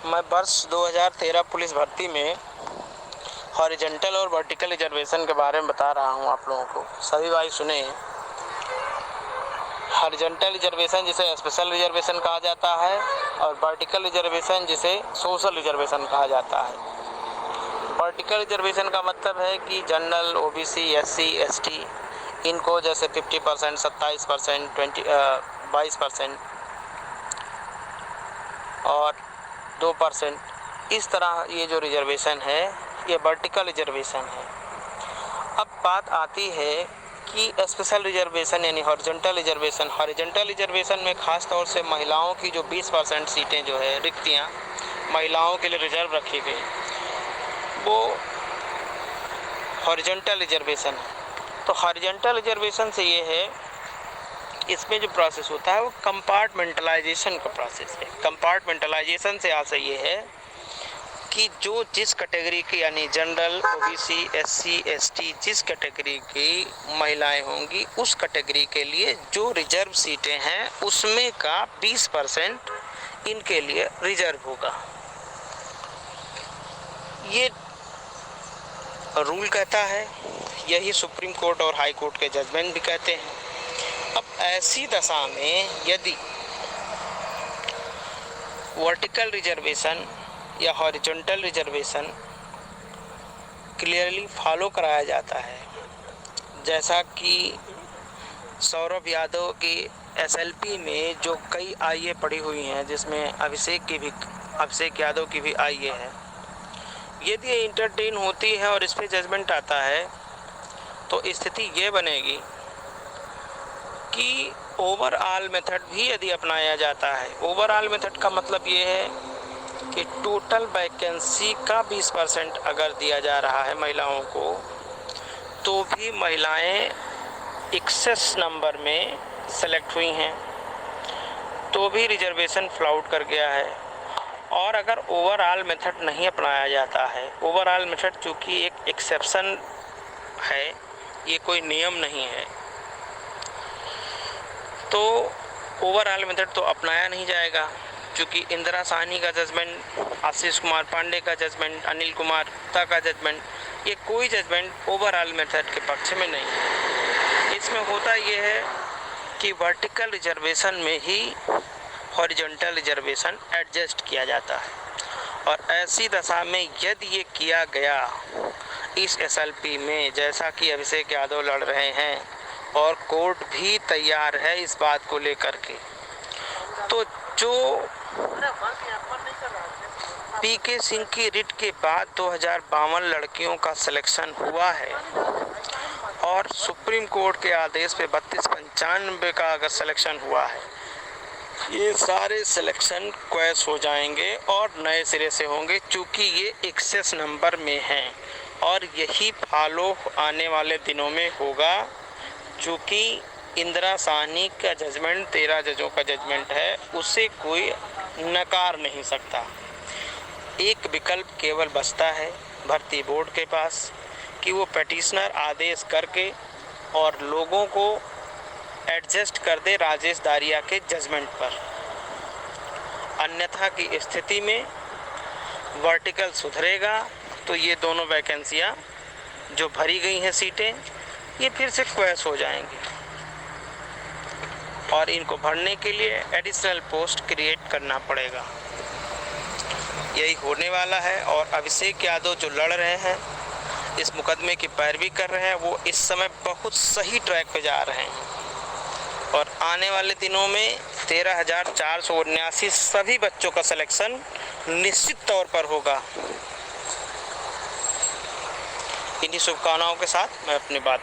मैं वर्ष 2013 पुलिस भर्ती में हॉरिजॉन्टल और वर्टिकल रिजर्वेशन के बारे में बता रहा हूँ आप लोगों को। सभी भाई सुने। हॉरिजॉन्टल रिजर्वेशन जिसे स्पेशल रिजर्वेशन कहा जाता है और वर्टिकल रिजर्वेशन जिसे सोशल रिजर्वेशन कहा जाता है। वर्टिकल रिजर्वेशन का मतलब है कि जनरल, ओबीसी, एससी, एसटी इनको जैसे 50%, 27%, 22% और 2%, इस तरह ये जो रिजर्वेशन है ये वर्टिकल रिजर्वेशन है। अब बात आती है कि स्पेशल रिजर्वेशन यानी हॉरिजॉन्टल रिजर्वेशन। हॉरिजॉन्टल रिजर्वेशन में खास तौर से महिलाओं की जो 20% सीटें जो है रिक्तियाँ महिलाओं के लिए रिजर्व रखी गई, वो हॉरिजॉन्टल रिजर्वेशन है। तो हॉरिजॉन्टल रिजर्वेशन से ये है, इसमें जो प्रोसेस होता है वो कंपार्टमेंटलाइजेशन का प्रोसेस है। कंपार्टमेंटलाइजेशन से आशय ये है कि जो जिस कैटेगरी की यानी जनरल, ओबीसी, एससी, एसटी जिस कैटेगरी की महिलाएं होंगी उस कैटेगरी के लिए जो रिजर्व सीटें हैं उसमें का 20% इनके लिए रिजर्व होगा। ये रूल कहता है, यही सुप्रीम कोर्ट और हाई कोर्ट के जजमेंट भी कहते हैं। अब ऐसी दशा में यदि वर्टिकल रिजर्वेशन या हॉरिजॉन्टल रिजर्वेशन क्लियरली फॉलो कराया जाता है, जैसा कि सौरभ यादव की एसएलपी में जो कई आईए पड़ी हुई हैं, जिसमें अभिषेक यादव की भी आईए है, यदि ये इंटरटेन होती है और इस पर जजमेंट आता है तो स्थिति ये बनेगी कि ओवरऑल मेथड भी यदि अपनाया जाता है। ओवरऑल मेथड का मतलब ये है कि टोटल वैकेंसी का 20% अगर दिया जा रहा है महिलाओं को, तो भी महिलाएं एक्सेस नंबर में सेलेक्ट हुई हैं, तो भी रिजर्वेशन फ्लाउट कर गया है। और अगर ओवरऑल मेथड नहीं अपनाया जाता है, ओवरऑल मेथड चूँकि एक एक्सेप्शन है, ये कोई नियम नहीं है, तो ओवरऑल मेथड तो अपनाया नहीं जाएगा। क्योंकि इंदिरा साहनी का जजमेंट, आशीष कुमार पांडे का जजमेंट, अनिल कुमार गुप्ता का जजमेंट, ये कोई जजमेंट ओवरऑल मेथड के पक्ष में नहीं है। इसमें होता ये है कि वर्टिकल रिजर्वेशन में ही हॉरिजॉन्टल रिजर्वेशन एडजस्ट किया जाता है। और ऐसी दशा में यदि ये किया गया इस एसएलपी में, जैसा कि अभिषेक यादव लड़ रहे हैं और कोर्ट भी तैयार है इस बात को लेकर के, तो जो पीके सिंह की रिट के बाद 2052 लड़कियों का सिलेक्शन हुआ है और सुप्रीम कोर्ट के आदेश पे 3295 का अगर सिलेक्शन हुआ है, ये सारे सिलेक्शन क्वैश हो जाएंगे और नए सिरे से होंगे, चूँकि ये एक्सेस नंबर में हैं। और यही फॉलो आने वाले दिनों में होगा, चूँकि इंदिरा साहनी का जजमेंट 13 जजों का जजमेंट है, उसे कोई नकार नहीं सकता। एक विकल्प केवल बचता है भर्ती बोर्ड के पास कि वो पिटिशनर आदेश करके और लोगों को एडजस्ट कर दे राजेश दारिया के जजमेंट पर। अन्यथा की स्थिति में वर्टिकल सुधरेगा तो ये दोनों वैकेंसियां जो भरी गई हैं सीटें, ये फिर से क्वैश हो जाएंगी और इनको भरने के लिए एडिशनल पोस्ट क्रिएट करना पड़ेगा। यही होने वाला है। और अभिषेक यादव जो लड़ रहे हैं, इस मुकदमे की पैरवी कर रहे हैं, वो इस समय बहुत सही ट्रैक पे जा रहे हैं और आने वाले दिनों में 13,479 सभी बच्चों का सिलेक्शन निश्चित तौर पर होगा। इन्हीं शुभकामनाओं के साथ मैं अपनी बात